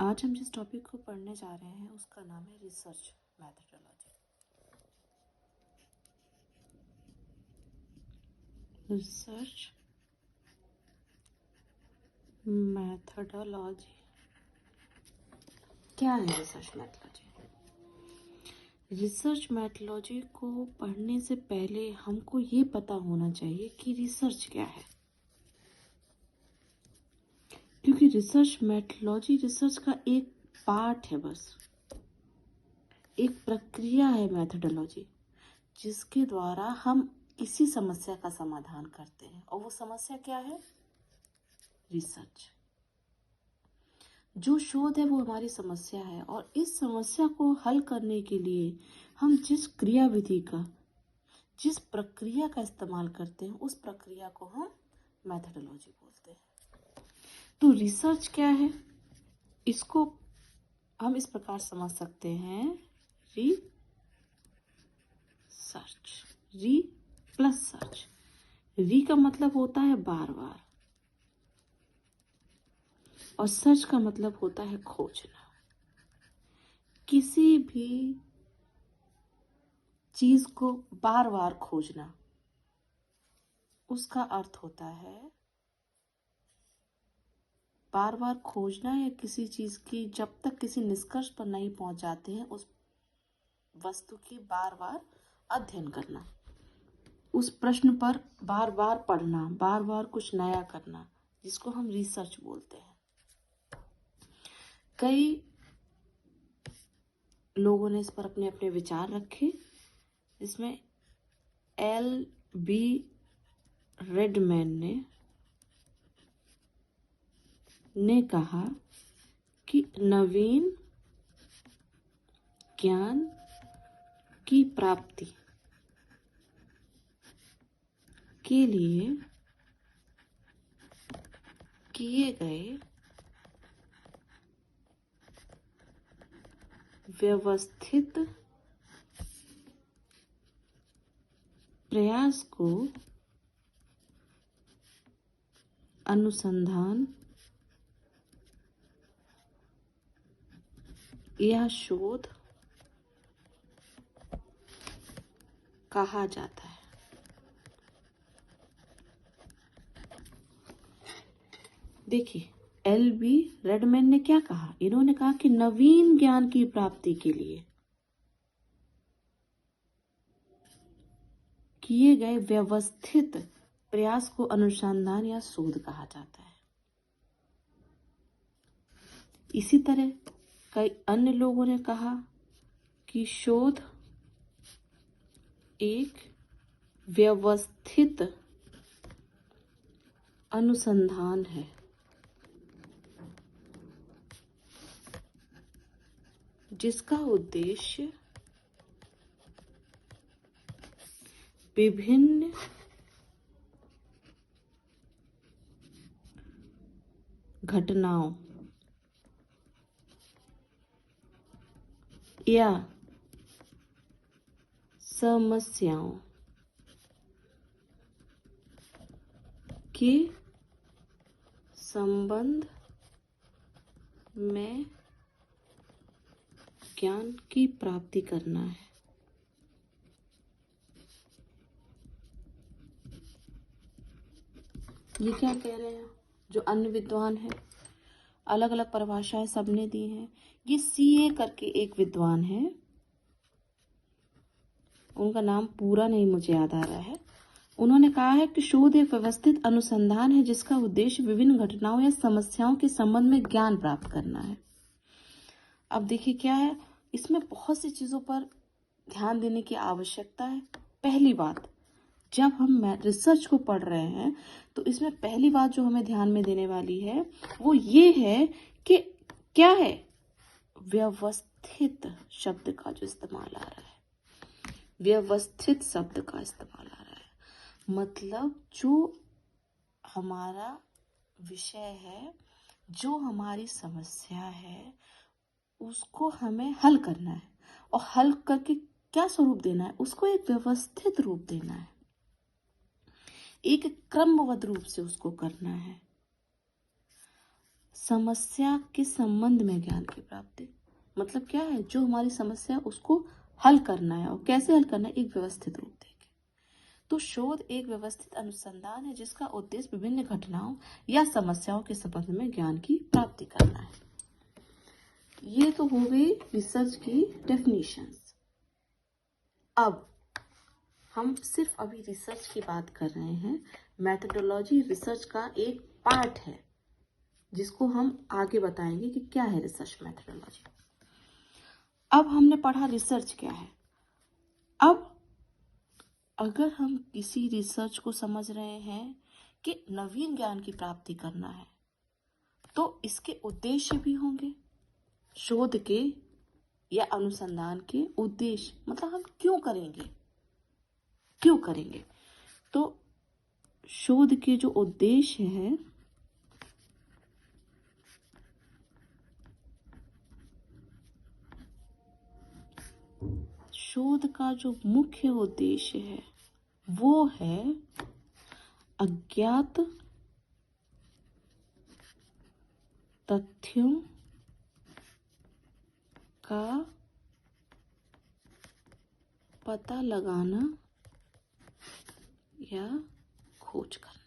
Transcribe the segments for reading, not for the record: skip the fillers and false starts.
आज हम जिस टॉपिक को पढ़ने जा रहे हैं उसका नाम है रिसर्च मैथडोलॉजी। रिसर्च मैथडोलॉजी क्या है? रिसर्च मैथडोलॉजी को पढ़ने से पहले हमको ये पता होना चाहिए कि रिसर्च क्या है, क्योंकि रिसर्च मैथडोलॉजी रिसर्च का एक पार्ट है, बस एक प्रक्रिया है मैथडोलॉजी, जिसके द्वारा हम किसी समस्या का समाधान करते हैं। और वो समस्या क्या है? रिसर्च। जो शोध है वो हमारी समस्या है, और इस समस्या को हल करने के लिए हम जिस क्रियाविधि का, जिस प्रक्रिया का इस्तेमाल करते हैं, उस प्रक्रिया को हम मैथडोलॉजी बोलते हैं। तो रिसर्च क्या है? इसको हम इस प्रकार समझ सकते हैं, री प्लस सर्च। री का मतलब होता है बार बार, और सर्च का मतलब होता है खोजना। किसी भी चीज को बार बार खोजना, उसका अर्थ होता है बार बार खोजना, या किसी चीज की जब तक किसी निष्कर्ष पर नहीं पहुंच जाते हैं उस वस्तु की बार बार अध्ययन करना, उस प्रश्न पर बार बार पढ़ना, बार बार कुछ नया करना, जिसको हम रिसर्च बोलते हैं। कई लोगों ने इस पर अपने अपने विचार रखे, जिसमें L.B. रेडमैन ने कहा कि नवीन ज्ञान की प्राप्ति के लिए किए गए व्यवस्थित प्रयास को अनुसंधान या शोध कहा जाता है। देखिए, L.B. रेडमैन ने क्या कहा? इन्होंने कहा कि नवीन ज्ञान की प्राप्ति के लिए किए गए व्यवस्थित प्रयास को अनुसंधान या शोध कहा जाता है। इसी तरह कई अन्य लोगों ने कहा कि शोध एक व्यवस्थित अनुसंधान है, जिसका उद्देश्य विभिन्न घटनाओं या समस्याओं के संबंध में ज्ञान की प्राप्ति करना है। ये क्या कह रहे हैं? जो अन्य विद्वान हैं, अलग अलग परिभाषाएं सबने दी हैं। ये CA करके एक विद्वान है, उनका नाम पूरा नहीं मुझे याद आ रहा है। उन्होंने कहा है कि शोध एक व्यवस्थित अनुसंधान है, जिसका उद्देश्य विभिन्न घटनाओं या समस्याओं के संबंध में ज्ञान प्राप्त करना है। अब देखिए क्या है, इसमें बहुत सी चीजों पर ध्यान देने की आवश्यकता है। पहली बात, जब हम रिसर्च को पढ़ रहे हैं तो इसमें पहली बात जो हमें ध्यान में देने वाली है वो ये है कि क्या है? व्यवस्थित शब्द का जो इस्तेमाल आ रहा है, व्यवस्थित शब्द का इस्तेमाल आ रहा है। मतलब जो हमारा विषय है, जो हमारी समस्या है, उसको हमें हल करना है, और हल करके क्या स्वरूप देना है? उसको एक व्यवस्थित रूप देना है, एक क्रमबद्ध रूप से उसको करना है। समस्या के संबंध में ज्ञान की प्राप्ति मतलब क्या है, जो हमारी समस्या उसको हल करना है, और कैसे हल करना है, एक व्यवस्थित रूप देके। तो शोध एक व्यवस्थित अनुसंधान है जिसका उद्देश्य विभिन्न घटनाओं या समस्याओं के संबंध में ज्ञान की प्राप्ति करना है। ये तो हो गई रिसर्च की डेफिनेशंस। अब हम सिर्फ अभी रिसर्च की बात कर रहे हैं। मेथोडोलॉजी रिसर्च का एक पार्ट है जिसको हम आगे बताएंगे कि क्या है रिसर्च मेथोडोलॉजी। अब हमने पढ़ा रिसर्च क्या है। अब अगर हम किसी रिसर्च को समझ रहे हैं कि नवीन ज्ञान की प्राप्ति करना है, तो इसके उद्देश्य भी होंगे। शोध के या अनुसंधान के उद्देश्य मतलब हम क्यों करेंगे, तो शोध के जो उद्देश्य है, शोध का जो मुख्य उद्देश्य है वो है अज्ञात तथ्यों का पता लगाना या खोज करना।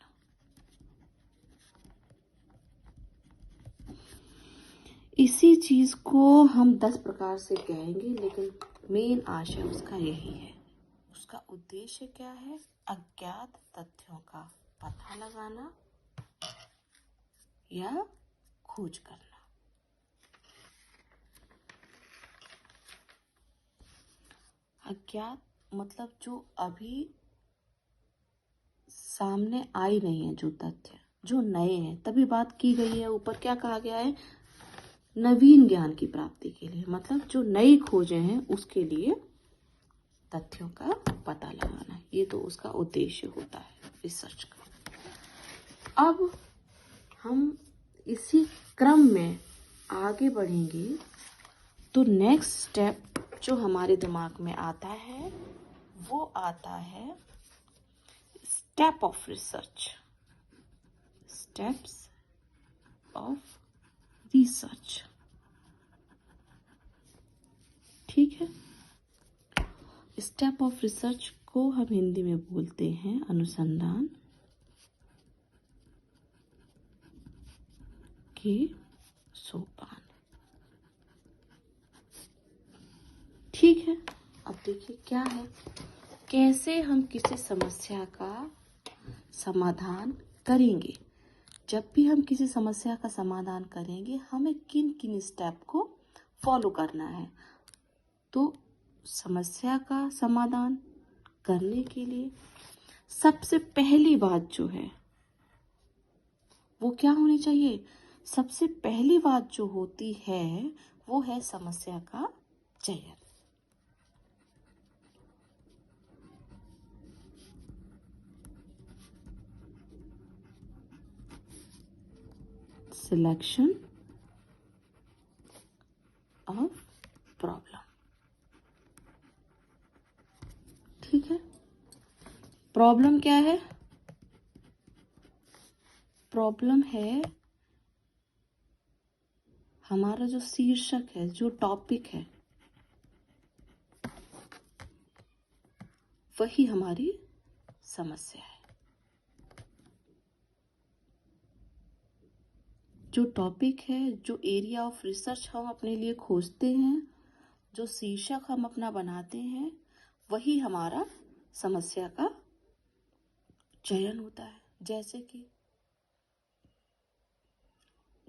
इसी चीज को हम 10 प्रकार से कहेंगे, लेकिन मेन आशय उसका यही है। उसका उद्देश्य क्या है? अज्ञात तथ्यों का पता लगाना या खोज करना। अज्ञात मतलब जो अभी सामने आई नहीं है, जो तथ्य जो नए हैं, तभी बात की गई है। ऊपर क्या कहा गया है? नवीन ज्ञान की प्राप्ति के लिए, मतलब जो नई खोजें हैं उसके लिए तथ्यों का पता लगाना। ये तो उसका उद्देश्य होता है रिसर्च का। अब हम इसी क्रम में आगे बढ़ेंगे तो नेक्स्ट स्टेप जो हमारे दिमाग में आता है वो आता है step of research, steps of research. ठीक है, स्टेप ऑफ रिसर्च को हम हिंदी में बोलते हैं अनुसंधान के सोपान। ठीक है, अब देखिए क्या है, कैसे हम किसी समस्या का समाधान करेंगे। जब भी हम किसी समस्या का समाधान करेंगे हमें किन किन स्टेप को फॉलो करना है। तो समस्या का समाधान करने के लिए सबसे पहली बात जो है वो क्या होनी चाहिए? सबसे पहली बात जो होती है वो है समस्या का चयन। Selection of problem. ठीक है, प्रॉब्लम क्या है? प्रॉब्लम है हमारा जो शीर्षक है, जो टॉपिक है, वही हमारी समस्या है। जो टॉपिक है, जो एरिया ऑफ रिसर्च हम अपने लिए खोजते हैं, जो शीर्षक हम अपना बनाते हैं, वही हमारा समस्या का चयन होता है। जैसे कि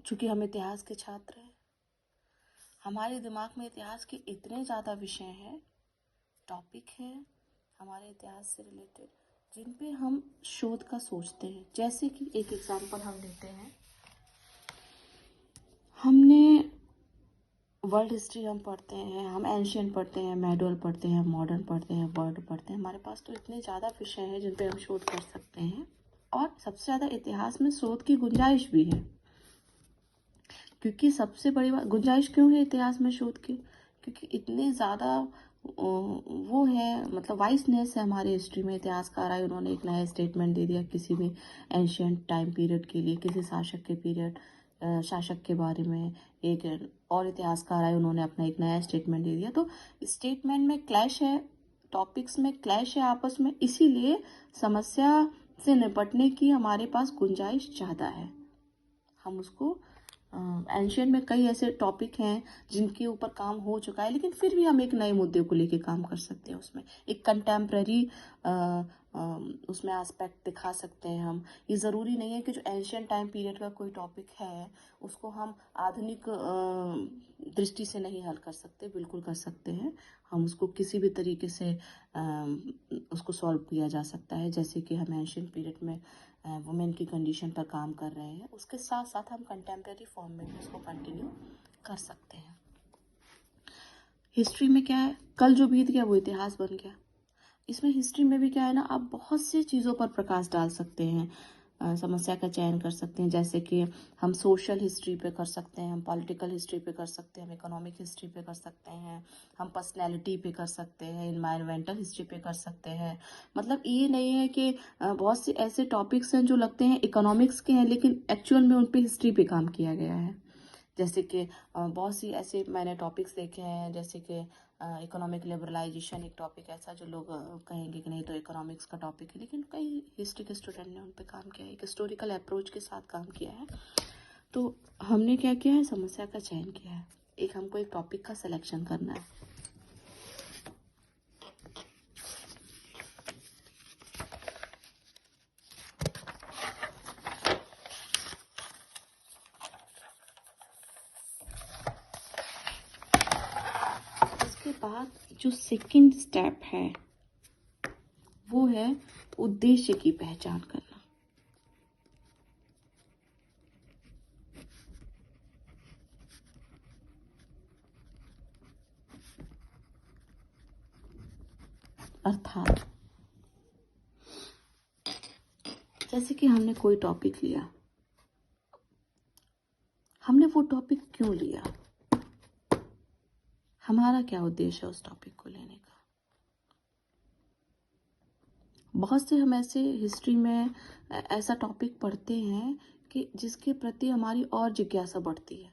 चूंकि हम इतिहास के छात्र हैं, हमारे दिमाग में इतिहास के इतने ज़्यादा विषय हैं, टॉपिक है हमारे इतिहास से रिलेटेड, जिन पे हम शोध का सोचते हैं। जैसे कि एक एग्जांपल हम लेते हैं, हमने वर्ल्ड हिस्ट्री हम पढ़ते हैं, हम एंशियंट पढ़ते हैं, मेडोल पढ़ते हैं, मॉडर्न पढ़ते हैं, वर्ड पढ़ते हैं। हमारे पास तो इतने ज़्यादा विषय हैं जिन पे हम शोध कर सकते हैं, और सबसे ज़्यादा इतिहास में शोध की गुंजाइश भी है। क्योंकि सबसे बड़ी बात, गुंजाइश क्यों है इतिहास में शोध की? क्योंकि इतने ज़्यादा वो है, मतलब वाइसनेस है हमारी हिस्ट्री में। इतिहासकार आए, उन्होंने एक नया स्टेटमेंट दे दिया किसी भी एंशियंट टाइम पीरियड के लिए, किसी शासक के पीरियड शासक के बारे में। एक और इतिहासकार आए, उन्होंने अपना एक नया स्टेटमेंट दे दिया। तो स्टेटमेंट में क्लैश है, टॉपिक्स में क्लैश है आपस में, इसीलिए समस्या से निपटने की हमारे पास गुंजाइश ज़्यादा है। हम उसको एंशियंट में कई ऐसे टॉपिक हैं जिनके ऊपर काम हो चुका है, लेकिन फिर भी हम एक नए मुद्दे को लेके काम कर सकते हैं। उसमें एक कंटेम्प्रेरी उसमें एस्पेक्ट दिखा सकते हैं हम। ये ज़रूरी नहीं है कि जो एंशियंट टाइम पीरियड का कोई टॉपिक है उसको हम आधुनिक दृष्टि से नहीं हल कर सकते, बिल्कुल कर सकते हैं। हम उसको किसी भी तरीके से उसको सॉल्व किया जा सकता है। जैसे कि हम एंशियंट पीरियड में वुमेन की कंडीशन पर काम कर रहे हैं, उसके साथ साथ हम कंटेम्प्रेरी फॉर्म में भी उसको कंटिन्यू कर सकते हैं। हिस्ट्री में क्या है, कल जो बीत गया वो इतिहास बन गया। इसमें हिस्ट्री में भी क्या है ना, आप बहुत सी चीज़ों पर प्रकाश डाल सकते हैं, समस्या का चयन कर सकते हैं। जैसे कि हम सोशल हिस्ट्री पे कर सकते हैं, हम पॉलिटिकल हिस्ट्री पे कर सकते हैं, हम इकोनॉमिक हिस्ट्री पे कर सकते हैं, हम पर्सनैलिटी पे कर सकते हैं, इन्वायरमेंटल हिस्ट्री पे कर सकते हैं। मतलब ये नहीं है कि बहुत से ऐसे टॉपिक्स हैं जो लगते हैं इकोनॉमिक्स के हैं, लेकिन एक्चुअल में उन पे हिस्ट्री पे काम किया गया है। जैसे कि बहुत सी ऐसे मैंने टॉपिक्स देखे हैं, जैसे कि इकोनॉमिक लिबरलाइजेशन एक टॉपिक ऐसा जो लोग कहेंगे कि नहीं तो इकोनॉमिक्स का टॉपिक है, लेकिन कई हिस्ट्री के स्टूडेंट ने उन पे काम किया है, एक हिस्टोरिकल अप्रोच के साथ काम किया है। तो हमने क्या किया है, समस्या का चयन किया है, एक हमको एक टॉपिक का सिलेक्शन करना है। इसके बाद जो सेकंड स्टेप है वो है उद्देश्य की पहचान करना। अर्थात जैसे कि हमने कोई टॉपिक लिया, हमने वो टॉपिक क्यों लिया, हमारा क्या उद्देश्य है उस टॉपिक को लेने का। बहुत से हम ऐसे हिस्ट्री में ऐसा टॉपिक पढ़ते हैं कि जिसके प्रति हमारी और जिज्ञासा बढ़ती है।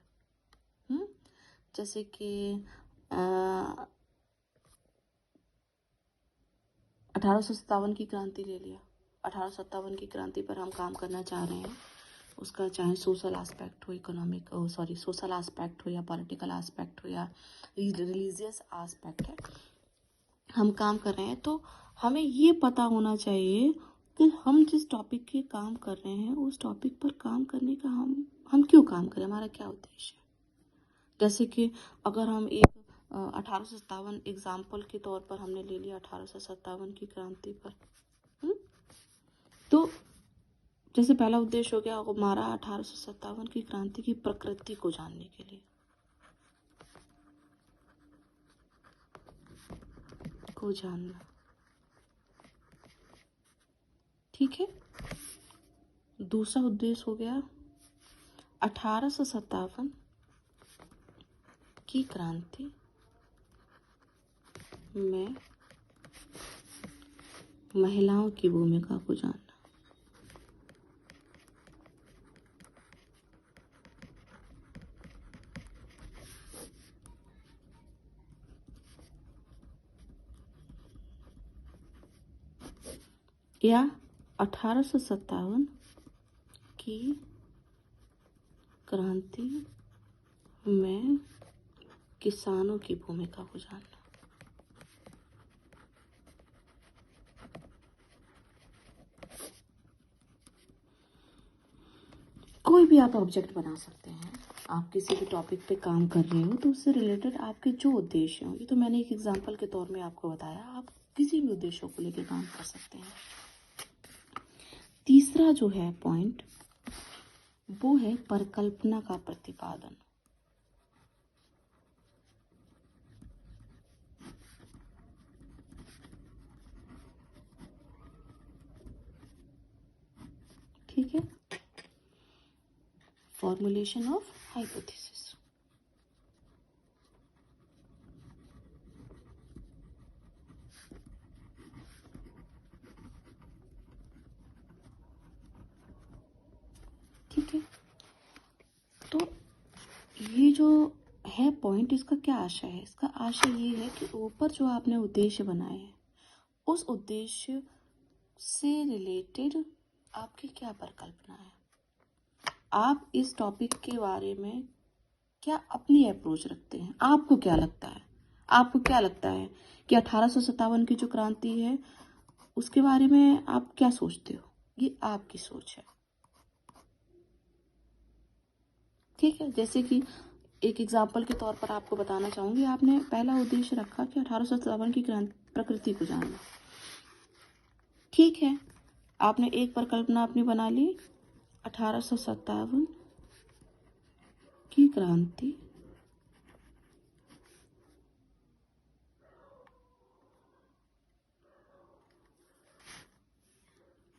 जैसे कि 1857 की क्रांति ले लिया। 1857 की क्रांति पर हम काम करना चाह रहे हैं, उसका चाहे सोशल एस्पेक्ट हो, सोशल एस्पेक्ट हो या पॉलिटिकल एस्पेक्ट हो या रिलीजियस एस्पेक्ट है, हम काम कर रहे हैं। तो हमें ये पता होना चाहिए कि हम जिस टॉपिक के काम कर रहे हैं उस टॉपिक पर काम करने का हम क्यों काम करें, हमारा क्या उद्देश्य है। जैसे कि अगर हम एक 1857 एग्जाम्पल के तौर पर हमने ले लिया 1857 की क्रांति पर, तो जैसे पहला उद्देश्य हो गया हमारा 1857 की क्रांति की प्रकृति को जानने के लिए, को जानना, ठीक है। दूसरा उद्देश्य हो गया 1857 की क्रांति में महिलाओं की भूमिका को जानना। या 1857 की क्रांति में किसानों की भूमिका को जानना। कोई भी आप ऑब्जेक्ट बना सकते हैं। आप किसी भी टॉपिक पे काम कर रहे हो तो उससे रिलेटेड आपके जो उद्देश्य होंगे, तो मैंने एक एग्जांपल के तौर में आपको बताया, आप किसी भी उद्देश्यों को लेकर काम कर सकते हैं। तीसरा जो है पॉइंट वो है परिकल्पना का प्रतिपादन। ठीक है, फॉर्मुलेशन ऑफ हाइपोथेसिस। ठीक है, ये जो है पॉइंट, इसका क्या आशय है? इसका आशय ये है कि ऊपर जो आपने उद्देश्य बनाए हैं उस उद्देश्य से रिलेटेड आपकी क्या परिकल्पना है, आप इस टॉपिक के बारे में क्या अपनी अप्रोच रखते हैं, आपको क्या लगता है? आपको क्या लगता है कि 1857 की जो क्रांति है उसके बारे में आप क्या सोचते हो? ये आपकी सोच है, ठीक है। जैसे कि एक एग्जाम्पल के तौर पर आपको बताना चाहूंगी, आपने पहला उद्देश्य रखा कि 1857 की क्रांति, प्रकृति को जानना, ठीक है। आपने एक परिकल्पना अपनी बना ली, 1857 की क्रांति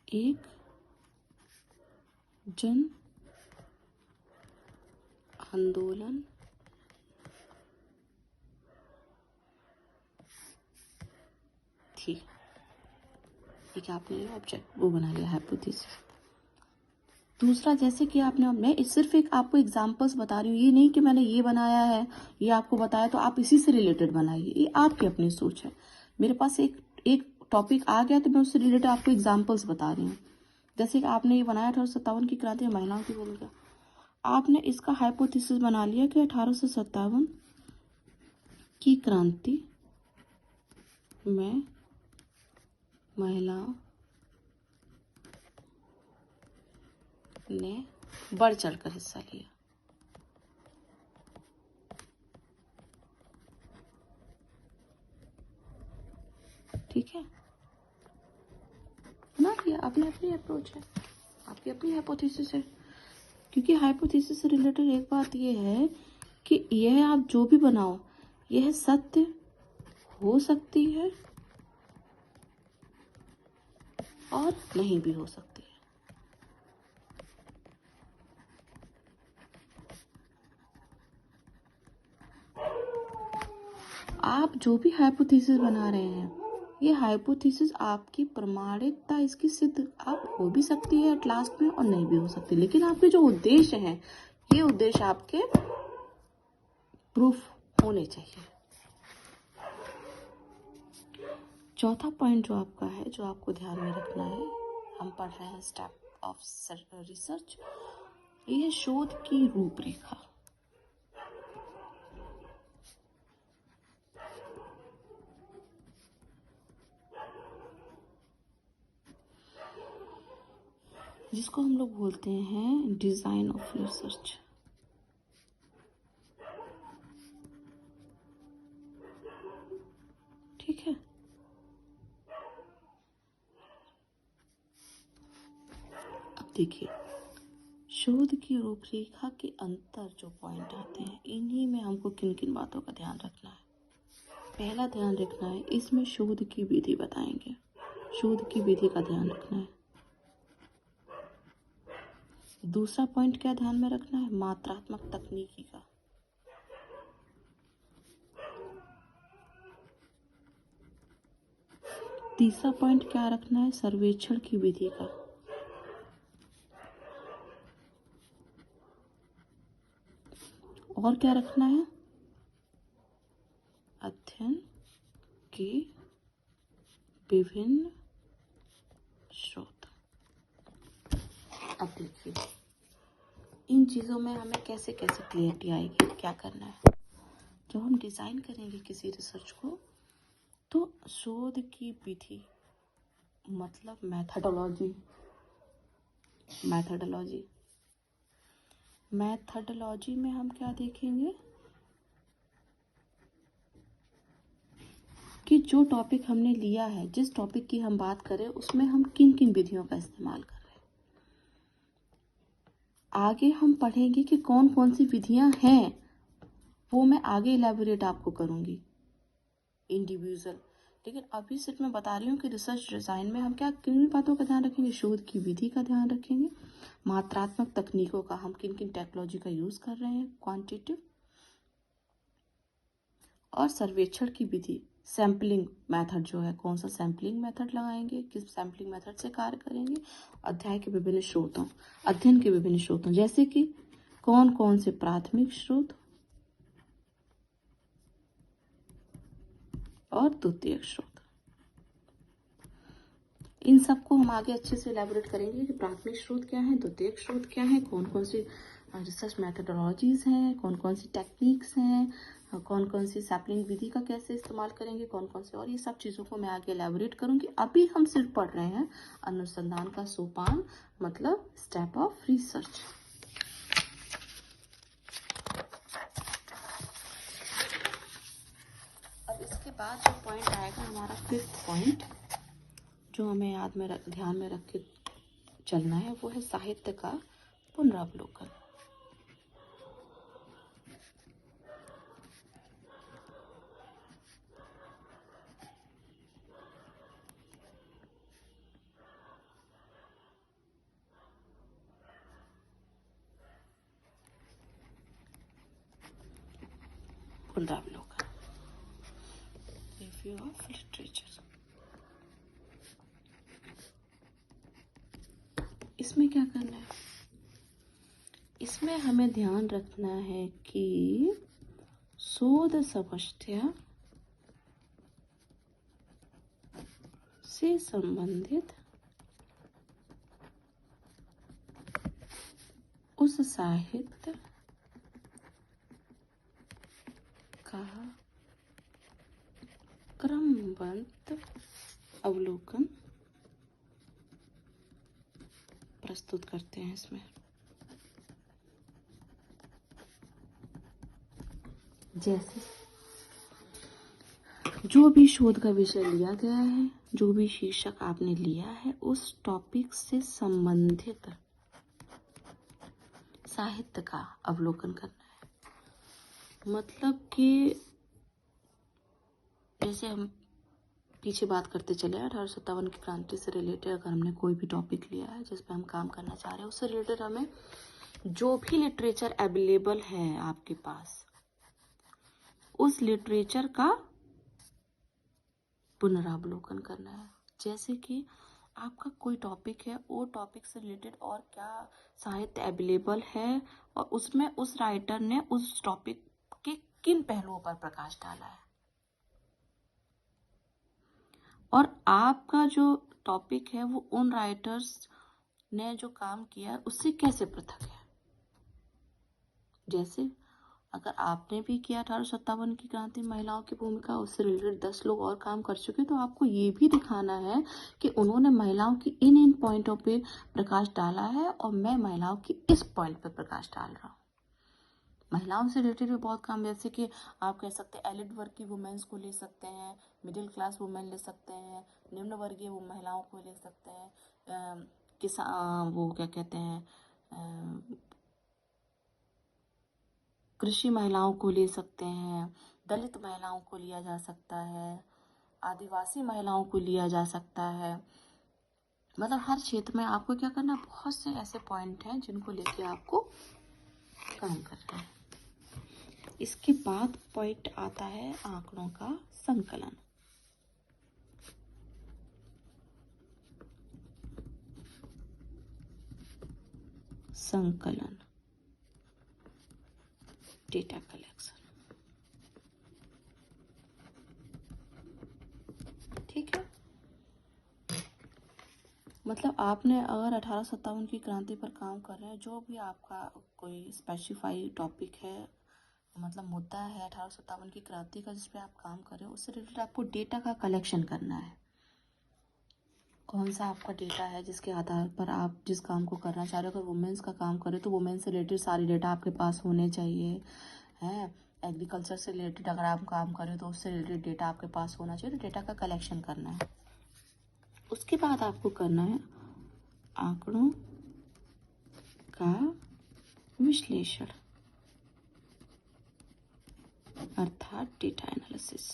एक जन आंदोलन थी। ठीक है, आपने ऑब्जेक्ट वो बना लिया, हाइपोथेसिस। दूसरा, जैसे कि आपने, मैं सिर्फ एक आपको एग्जांपल्स बता रही हूँ, ये नहीं कि मैंने ये बनाया है, ये आपको बताया तो आप इसी से रिलेटेड बनाइए, ये आपकी अपनी सोच है। मेरे पास एक एक टॉपिक आ गया तो मैं उससे रिलेटेड आपको एग्जांपल्स बता रही हूँ। जैसे कि आपने ये बनाया 1857 की क्रांति में महिलाओं की भूमिका, आपने इसका हाइपोथेसिस बना लिया कि 1857 की क्रांति में महिलाओं ने बढ़ चढ़कर हिस्सा लिया, ठीक है ना। ये अपनी अपनी अप्रोच है, आपकी अपनी हाइपोथेसिस है। क्योंकि हाइपोथेसिस से रिलेटेड एक बात ये है कि यह आप जो भी बनाओ यह सत्य हो सकती है और नहीं भी हो सकती है। आप जो भी हाइपोथेसिस बना रहे हैं, ये हाइपोथेसिस आपकी प्रमाणिकता इसकी सिद्ध आप हो भी सकती है एट लास्ट में और नहीं भी हो सकती, लेकिन आपके जो उद्देश्य हैं ये उद्देश्य आपके प्रूफ होने चाहिए। चौथा पॉइंट जो आपका है, जो आपको ध्यान में रखना है, हम पढ़ रहे हैं स्टेप ऑफ रिसर्च, ये है शोध की रूपरेखा। जिसको हम लोग बोलते हैं डिजाइन ऑफ रिसर्च। ठीक है, अब देखिए शोध की रूपरेखा के अंतर जो पॉइंट आते हैं, इन्हीं में हमको किन किन बातों का ध्यान रखना है। पहला ध्यान रखना है, इसमें शोध की विधि बताएंगे, शोध की विधि का ध्यान रखना है। दूसरा पॉइंट क्या ध्यान में रखना है, मात्रात्मक तकनीकी का। तीसरा पॉइंट क्या रखना है, सर्वेक्षण की विधि का। और क्या रखना है, अध्ययन के विभिन्न स्रोत। अब देखिए इन चीज़ों में हमें कैसे कैसे क्लियरिटी आएगी, क्या करना है। जब हम डिज़ाइन करेंगे किसी रिसर्च को तो शोध की विधि मतलब मैथडोलॉजी में हम क्या देखेंगे कि जो टॉपिक हमने लिया है, जिस टॉपिक की हम बात करें उसमें हम किन किन विधियों का इस्तेमाल कर रहे हैं। आगे हम पढ़ेंगे कि कौन कौन सी विधियां हैं, वो मैं आगे इलेबोरेट आपको करूंगी इंडिविजुअल। लेकिन अभी सिर्फ मैं बता रही हूँ कि रिसर्च डिज़ाइन में हम क्या किन बातों का ध्यान रखेंगे, शोध की विधि का ध्यान रखेंगे, मात्रात्मक तकनीकों का, हम किन किन टेक्नोलॉजी का यूज़ कर रहे हैं, क्वांटिटेटिव, और सर्वेक्षण की विधि, सैम्पलिंग मेथड जो है, कौन सा सैम्पलिंग मेथड लगाएंगे, किस सैम्पलिंग मेथड से कार्य करेंगे, अध्ययन के विभिन्न स्रोतों, जैसे कि कौन कौन से प्राथमिक स्रोत और द्वितीयक स्रोत। इन सबको हम आगे अच्छे से इलैबोरेट करेंगे कि प्राथमिक स्रोत क्या है, द्वितीयक स्रोत क्या है, कौन कौन सी रिसर्च मैथडोलॉजीज हैं, कौन कौन सी टेक्निक्स हैं, कौन कौन सी सैम्पलिंग विधि का कैसे इस्तेमाल करेंगे, कौन कौन से, और ये सब चीज़ों को मैं आगे इलैबोरेट करूंगी। अभी हम सिर्फ पढ़ रहे हैं अनुसंधान का सोपान, मतलब स्टेप ऑफ रिसर्च। अब इसके बाद जो पॉइंट आएगा हमारा 5th पॉइंट, जो हमें ध्यान में रख के चलना है, वो है साहित्य का पुनरावलोकन। पुनरावलोकन, रिव्यू ऑफ लिटरेचर। इसमें क्या करना है, इसमें हमें ध्यान रखना है कि शोध समस्या से संबंधित उस साहित्य का क्रमबद्ध अवलोकन प्रस्तुत करते हैं। इसमें जैसे जो भी शोध का विषय लिया गया है, जो भी शीर्षक आपने लिया है, उस टॉपिक से संबंधित साहित्य का अवलोकन करना है। मतलब कि जैसे हम पीछे बात करते चले 1857 की क्रांति से रिलेटेड अगर हमने कोई भी टॉपिक लिया है जिस पे हम काम करना चाह रहे हैं, उससे रिलेटेड हमें जो भी लिटरेचर अवेलेबल है आपके पास, उस लिटरेचर का पुनरावलोकन करना है। जैसे कि आपका कोई टॉपिक है, वो टॉपिक से रिलेटेड और क्या साहित्य अवेलेबल है, और उसमें उस राइटर ने उस टॉपिक के किन पहलुओं पर प्रकाश डाला है, और आपका जो टॉपिक है वो उन राइटर्स ने जो काम किया उससे कैसे पृथक है। जैसे अगर आपने भी किया 1857 की क्रांति महिलाओं की भूमिका, उससे रिलेटेड 10 लोग और काम कर चुके, तो आपको ये भी दिखाना है कि उन्होंने महिलाओं की इन पॉइंटों पे प्रकाश डाला है और मैं महिलाओं की इस पॉइंट पे प्रकाश डाल रहा हूँ। महिलाओं से रिलेटेड भी बहुत काम, जैसे कि आप कह सकते हैं एलिड वर्ग की वुमेन्स को ले सकते हैं, मिडिल क्लास वुमेन ले सकते हैं, निम्न वर्गीय वो महिलाओं को ले सकते हैं, किसान वो क्या कहते हैं कृषि महिलाओं को ले सकते हैं, दलित महिलाओं को लिया जा सकता है, आदिवासी महिलाओं को लिया जा सकता है। मतलब हर क्षेत्र में आपको क्या करना, बहुत से ऐसे पॉइंट हैं जिनको लेके आपको काम करना है। इसके बाद पॉइंट आता है आंकड़ों का संकलन। संकलन, डेटा कलेक्शन, ठीक है। मतलब आपने अगर 1857 की क्रांति पर काम कर रहे हैं, जो भी आपका कोई स्पेसिफाई टॉपिक है, मतलब मुद्दा है 1857 की क्रांति का जिस पे आप काम कर रहे हो, उससे रिलेटेड आपको डेटा का कलेक्शन करना है। कौन सा आपका डेटा है जिसके आधार पर आप जिस काम को करना चाह रहे हो। अगर वुमेन्स का काम करें तो वुमेन्स से रिलेटेड सारे डेटा आपके पास होने चाहिए, हैं। एग्रीकल्चर से रिलेटेड अगर आप काम करें तो उससे रिलेटेड डेटा आपके पास होना चाहिए। तो डेटा का कलेक्शन करना है। उसके बाद आपको करना है आंकड़ों का विश्लेषण, अर्थात डेटा एनालिसिस।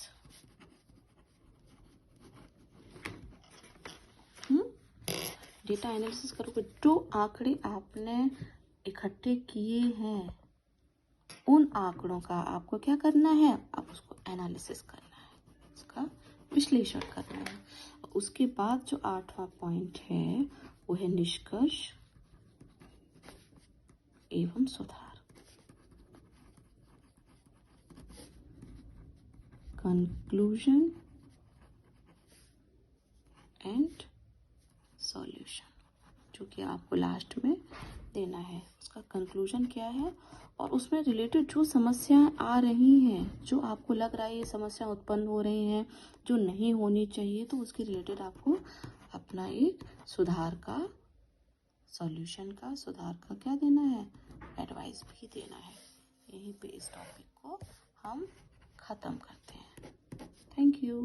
डेटा एनालिसिस करोगे, जो आंकड़े आपने इकट्ठे किए हैं उन आंकड़ों का आपको क्या करना है, अब उसको एनालिसिस करना है, उसका विश्लेषण करना है। उसके बाद जो 8वां पॉइंट है वो है निष्कर्ष एवं सुधार। कंक्लूजन एंड सॉल्यूशन, जो कि आपको लास्ट में देना है। उसका कंक्लूजन क्या है और उसमें रिलेटेड जो समस्याएं आ रही हैं, जो आपको लग रहा है ये समस्या उत्पन्न हो रही हैं जो नहीं होनी चाहिए, तो उसके रिलेटेड आपको अपना एक सुधार का क्या देना है, एडवाइस भी देना है। यहीं पे इस टॉपिक को हम ख़त्म करते हैं। Thank you.